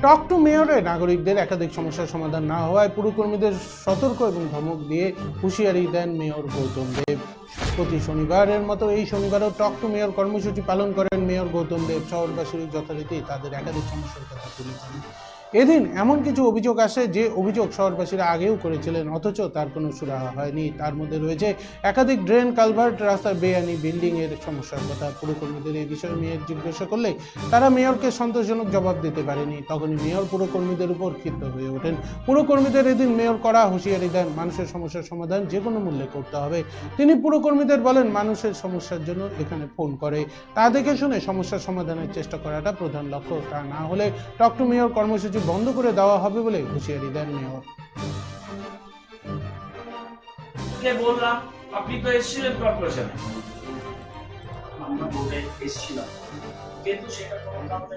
Talk to মেয়রে নাগরিকদের একাধিক সমস্যার সমাধান না হওয়ায় পুরকর্মীদের সতর্ক এবং ধমক দিয়ে হুঁশিয়ারি দেন মেয়র গৌতম দেব। প্রতি শনিবারের মতো এই শনিবারও টক টু মেয়র কর্মসূচি পালন করেন মেয়র গৌতম দেব। শহরবাসীর যথারীতি তাদের একাধিক সমস্যার কথা তুলে ধরেন। এদিন এমন কিছু অভিযোগ আসে যে অভিযোগ শহরবাসীরা আগেও করেছিলেন, অথচ তার কোনো সুরাহা হয়নি। তার মধ্যে রয়েছে একাধিক ড্রেন, কালভার্ট, রাস্তার বেআইনি বিল্ডিং এর সমস্যার কথা। পুরকর্মীদের এই বিষয়ে মেয়র জিজ্ঞাসা করলে তারা মেয়রকে সন্তোষজনক জবাব দিতে পারেনি। তখনই মেয়র পুরকর্মীদের উপর ক্ষিপ্ত হয়ে ওঠেন। পুরকর্মীদের এদিন মেয়র কড়া হুঁশিয়ারি দেন, মানুষের সমস্যার সমাধান যে কোনো মূল্যে করতে হবে। তিনি পুরকর্মীদের বলেন, মানুষের সমস্যার জন্য এখানে ফোন করে, তা দেখে শুনে সমস্যার সমাধানের চেষ্টা করাটা প্রধান লক্ষ্য। তা না হলে টক টু মেয়র কর্মসূচি বন্ধ করে দেওয়া হবে বলে হুঁশিয়ারি দেন মেয়র। বললাম আপনি তো এসেছিলেন কর্পোরেশনে, আমরা বোর্ডে এসেছিলাম, কিন্তু সেটা কোনো কারণে